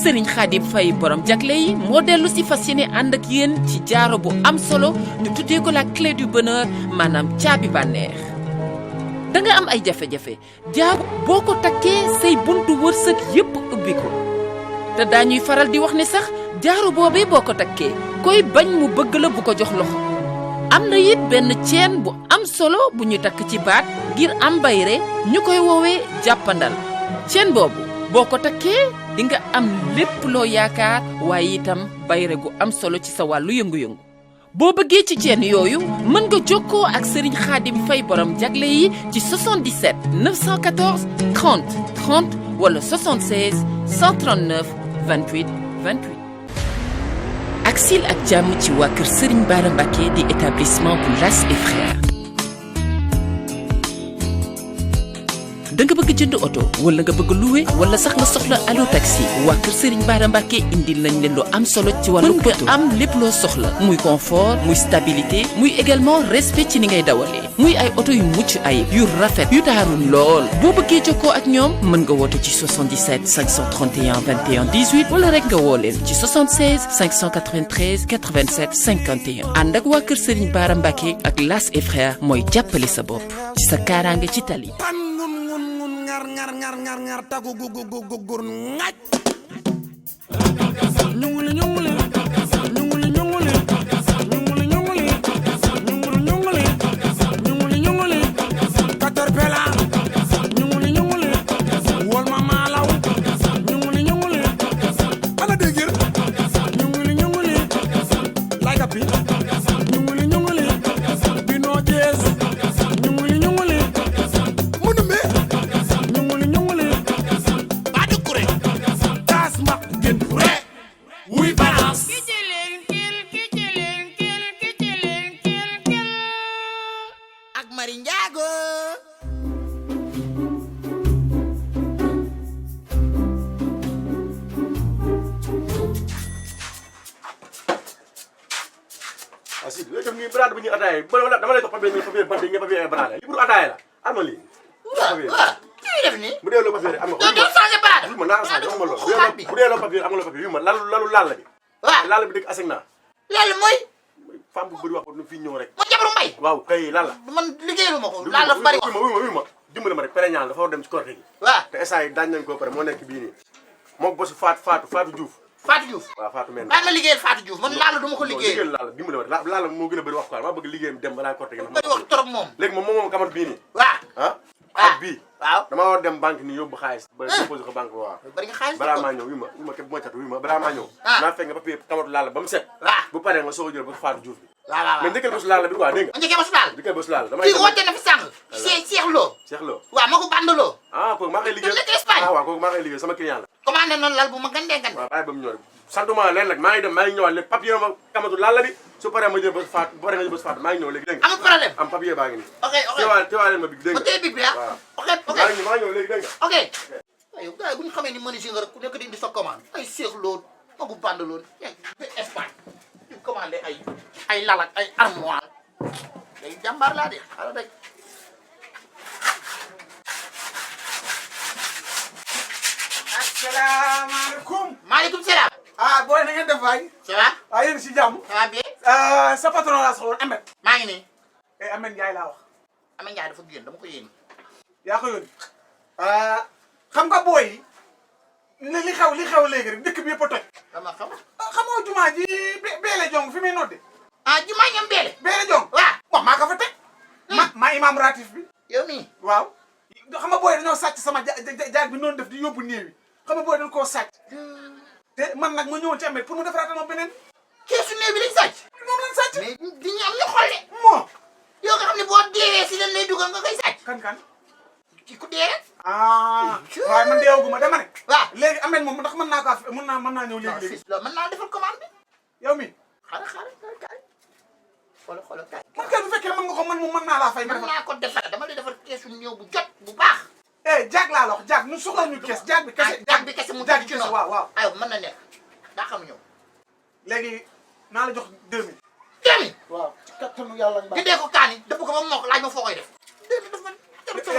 Serigne Khadim Faye borom jagle yi moo dellu si fas yéene ànd ak yéen ci jaaro bu am solo ñu tuddee ko la clé du bonheur maanaam caabi bànneex da nga am ay jafe-jafe jaaro boo ko takkee say buntu wërsëg yépp ubbi ko te daañuy faral di wax ne sax jaaro boobee boo ko takkee koy bañ mu bëgg la bu ko jox loxo am na it benn ceen bu am solo bu ñu takk ci baat ngir am bayre ñu koy woowee jàppandal ceen boobu boo ko takkee di nga am lépp loo yaakaar waaye itam bayre gu am solo ci sa wàllu yëngu-yëngu boo bëggee ci ceen yooyu mën nga jokkoo ak Serigne Khadim Faye borom jagle yi ci 77 914 30 30 wala 76 139 28 28. Aksil ak jàmm ci waa kër Serigne Bara Mbacké di établissement bu Las et Frères. da nga bëgg jënd oto wala nga bëgg louer wala sax nga soxla allo taxi waa kër Serigne Bara Mbacké indil nañ leen lu am solo ci wàllu mën nga am lépp loo soxla muy confort muy stabilité muy également respect ci ni ngay dawalee muy ay oto yu mucc ayib yu rafet yu taaru lool boo bëggee jokkoo ak ñoom mën nga woote ci 77 531 21 18 wala rek nga woo leen ci 76 593 87 51 ànd ak waa kër Serigne Bara Mbacké ak Las et Frères mooy jàppale sa bopp ci sa kaaraange ci tali. ngar tagu gur ngaj ñunguli katorpela ñunguli wol ma malaw ñunguli ana degir ñunguli lay kapi ñunguli bino jesu ñunguli munumbe oui balance ak Mari Njaago asi do def ni brad bu ñu ataay dama lay jox papier bant nga papier ay brad li bu ataay la am na li kii def ni bu dee loo papier am nga do changer brad ma naa sa jox ma lo bu dee loo papier am nga loo papier yu ma lalu laal la bi waaw laal bi dëkk asegna loolu mooy femme bu bëri wax nu fi ñëw rek mo jabaru mbay waaw kay lan la man liggéeyu ma ko laal la bari wax ma dimbali ma rek pere ñaan dafa war dem ci korte gi waaw te essay yi dañ nañ ko pare moo nekk bii nii mook bosu Fatou Diouf waaw Fatou men ma liggéeyal Fatou Diouf man laal duma ko liggéeyal laal dimbali ma laal moo gën a bëri wax quoi ma bëgg liggéeyam dem balaa korte gi bëri wax trop moom léegi moom kamat bii nii waaw ak bii waaw dama war dem banque ni yóbbu xaalis ba déposé ko banque waaw bari nga xaalis balaa maa ñëw wi ma képp moo catu wi ma balaa maa ñëw naa fekk nga papier kamatu laal ba mu set bu paree nga soog a jël ba Fatou Diouf bi waaw mais njëkkal bésu laal bi quoi dégg nga njëkkee bésu laal njëkkal bésu laal kii woote na fi sànq Cheikh Lo waaw ma ko bandaloo kooku maa koy liggéey nekk Espagne waaw kooku maa koy liggéey sama client la commandé noonu lal bu ma gandee gan waaw bàyyi ba mu ñëw santuma leen nag maa ngi dem maa ngi ñëwaat léegi papier ma kamatu laal la bi su paree ma jël ba Fatou bu paree nga jël ba Fatou maa ngi ñëw léegi dégg nga amul problème am papier baa ngi nii ok teewaa leen ma big dégg nga ma téye big bi waaw ok maa ngi ñëw léegi dégg nga ok yow gars yi bu ñu xamee ni menuisier nga rek ku nekk di indi sa commande ay Cheikh Lo ma ko bandaloon ba Espagne di commandé ay lal ak ay armoire day jàmbaar laa de xaaral rek asalaamaaleykum. maaleykum salaam. booy na ngeen def waay. ça va. yéen si jàmm. ça va bien. sa patron laa soxla Ahmed. maa ngi nii. Ahmed Ndiaye laa wax. Ahmed Ndiaye dafa génn dama ko yéene. yaa ko yónni. xam nga booy yi li xew léegi rek dëkk bi yëpp a toj. dama xam. xamoo jumaa ji Beele Jong fi muy nodde. jumaa ñoom Beele. Beele Jong. waaw. wax maa ko fa teg. maa imaam ratif bi. yow nii. waaw. xam nga booy dañoo sàcc sama jaag bi noonu def di yóbbu néew yi. xam nga booy dañ koo sàcc. te man nag ma ñëwoon ci Ahmed pour mu defaraatal ma beneen. keesu néew bi lañ sàcc. moom lañ sàcc. mais di ñu am ñu xolle. moo. yow nga xam ne boo deewee si dañ lay dugal nga koy sàcc. kan. ci ku dee rek. waaye man deewaguma dama ne. waaw léegi Ahmed moom ndax mën naa ko mën naa ñëw léegi. loolu mën naa defal commande bi. yow mi xaaral kaay. xoolal kaay. man kay bu fekkee mën nga ko man moom mën naa laa fay. mën naa ko defar dama lay defar keesu néew bu jot bu baax. jaag laa la wax jaag nu soxla ñu kees jaag bi kese. jaag bi kese mu jaag ci kese noonu. waaw. aywa mën na nekk daa xam ñëw. léegi naa la jox 2000. 2000. waaw ci kattanu yàlla mbaa. gindee ko kaani dëpp ko ba mu mokk laaj ma foo koy def. 2000 dafa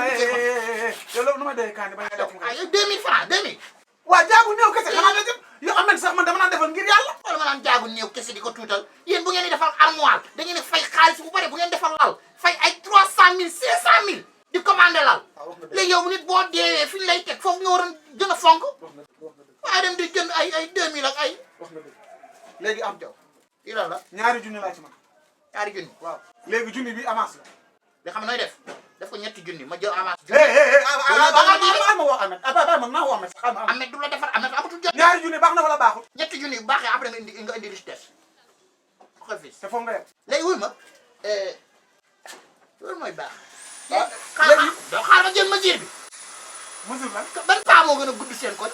yow loolu nu ma dee kaani ba nga def. yow 2000 francs 2000. waaw jaagu néew kese xanaa nga jëm sax man dama naan defal ngir yàlla. wala ma naan jaagu néew kese di ko tuutal yéen bu ngeen di defal armoire da ngeen di fay xaalis bu bëri bu ngeen defal lal fay ay 300 000 500 000 di commandé lal léegi yow nit boo deewee fi ñu lay teg foofu nga waroon gën a fonk waaye dem di jënd ay 2000 ak ay. wax nga dëgg léegi am jaw lii lan la ñaari junni laa ci man. ñaari junni. waaw léegi junni bi avance la. li xam nooy def ko ñetti junni ma jël avance. ma woo Ahmed ba man naa woo Ahmed sax Ahmed du la defar Ahmed amatul jot. ñaari junni baax na wala baaxul. ñetti junni bu baaxee après nga indi li ci des xool fii te foofu nga yem. léegi wuy ma loolu mooy baax. léegi doo xaar ma jël mesure bi. mesure lan. ban paa moo gën a gudd seen koñ.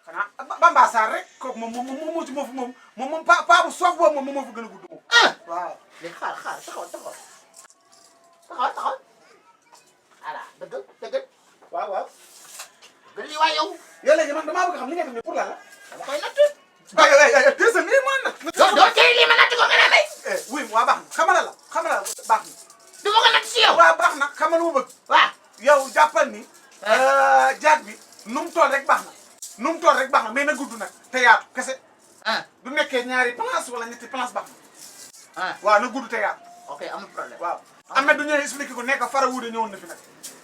xanaa Bamba Sarr rek kooku moom paa bu soof boobu moom moo fi gën a gudd moom. waaw. léegi xaar taxawal. voilà dëggal. waaw. dëggal lii waay yow. yow léegi man damaa bëgg xam li nga def nii pour lan la. dama koy natt. waaw tey nii moo natt. doo tey lii ma natt ko nga ne may. oui waa baax na xamala la baax na. du ma ko natt si yow. waaw baax na xamal ma bëgg. waaw. yow jàppal ni. jaag bi nu mu toll rek baax na mais na gudd nag te yaatu kese. du nekkee ñaari place wala ñetti place baax na. waaw na gudd te yaatu. ok amul problème. waaw Ahmed du ñëwee expliqué ko nekk Fara Wuude ñëwoon na fi nag.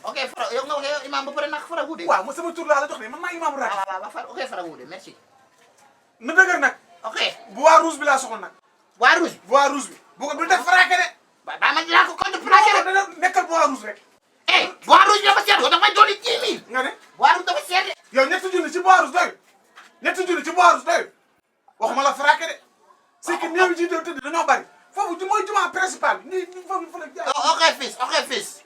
ok Fara yow nga wax yow imaam ba pare nag Fara Wuude. waaw ma sama tur laa la jox de man maa imaam rajo. ok Fara Wuude merci. na dëgër nag. ok bois rouge bi laa soxla nag. bois rouge. bois rouge bi. bu ko du def fraqué de. ba ma dinaa ko compte fraqué rek. dana nekkal bois rouge rek. bois rouge dafa seet yow dafa may dolli 10 000. nga ne. bois rouge dafa seet de. yow ñetti junni ci bois rouge doyul. waxuma la fraqué de. c'est que néew yi ci doon tëdd dañoo bari. foofu mooy jumaa principal bi nii foofu fa la jaay. ok fils.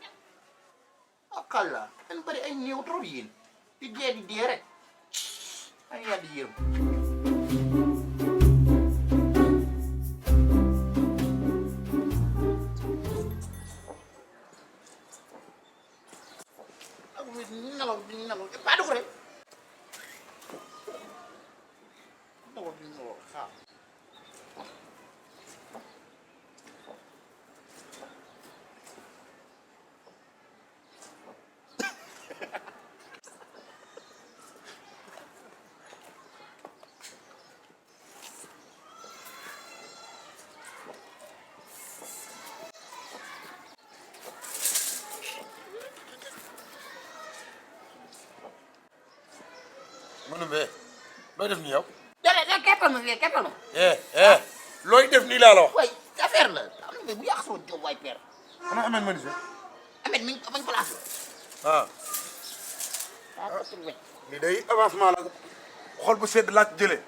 akalla dañu bari ay néew trop yéen di dee rek ay yaa di yërëm. nelaw pas dugg rek nelaw xaar. mënu bee looy def nii yow. déedéet keppal ma fii keppal ma. looy def nii laa la wax. waay affaire la am na bu yàq sama jóg waay père. xanaa Ahmed Menuisier. Ahmed mi ngi place ah. lii day avancement la xol bu sedd laa ci jëlee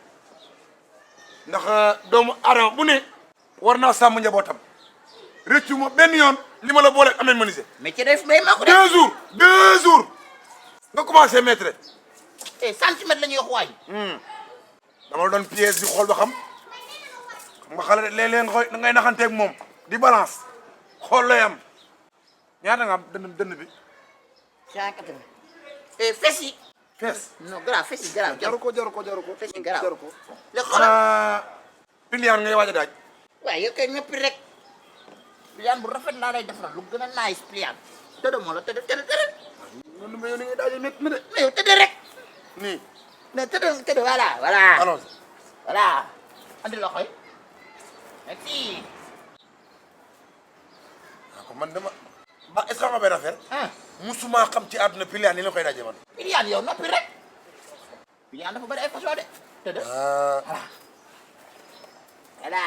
ndax doomu aadama bu ne war naa sàmm njabootam rëccu ma benn yoon li ma la boole ak Ahmed Menuisier. mais ci def mbay maa ko 2 jours nga commencé mettre. centimètre la ñuy wax waay. dama la doon pièce di xool ba xam nga xale léeg-léeg da ngay naxanteeg moom di balance xool lay am ñaata nga am dënn bi. 180. fes yi. fees. non garaaw fes yi garaaw jaru ko. fes yi garaaw jaru ko. léegi xoolal xanaa piliyaan ngay waaj a daaj. waaye yow kay ñëpp rek pliant bu rafet laa lay defaral lu gën a nice pliant tëdd moo la tëdd. noonu ma yow ni ngay daajee métti na de. mais yow tëdd rek. nii. mais tëdd voilà. alors. voilà. andi loxo yi. merci. ko man dama ba est-ce que xam nga benn affaire. musuma xam ci àdduna piliyaan ni la koy daajee man. pliant yow noppi rek. pliant dafa bëri ay façon de. tëdd. voilà.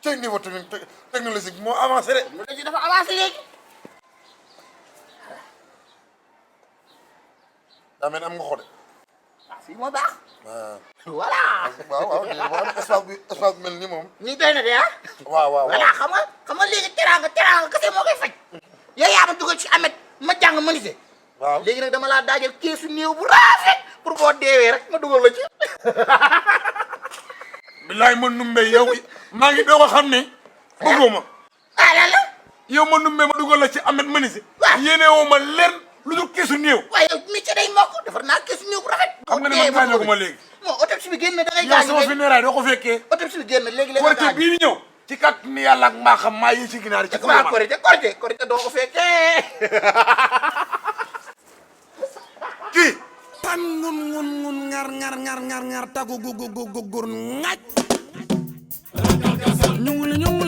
tey niveau technologique moo avancé de. technologie dafa avancé léegi. daa mel ni am nga ko de. fii moo baax. voilà. waaw espace bi mel ni moom. nii doy na de ah. waaw. voilà xam nga léegi teraanga kese moo koy faj. yow yaa ma dugal ci Ahmed ma jàng menuisier. waaw léegi nag dama laa daajal keesu néew bu rafet pour boo deewee rek ma dugal la ci. bilaay ma numbe yow maa ngi doog a xam ne. bëggoo ma. lan la. yow ma numbe ma dugal la ci Ahmed Menuisier. waaw yéene woo ma lenn lu dul keesu néew. waaye yow métier day mokk defar naa keesu néew bu rafet. xam nga ne man gaañoo ma léegi. non autopsie bi génn da ngay yow gaañu sama funérailles doo ko fekkee. autopsie bi génn léegi la korite bii di ñëw. ci kat ni yàlla ak maa xam maa yi ci ginaar ci. waaw korite doo ko fekkee. ngan ngun ngun ngun ngar ngar ngar ngar ngar tagu gu gu gu gu gur ngaj. Nyung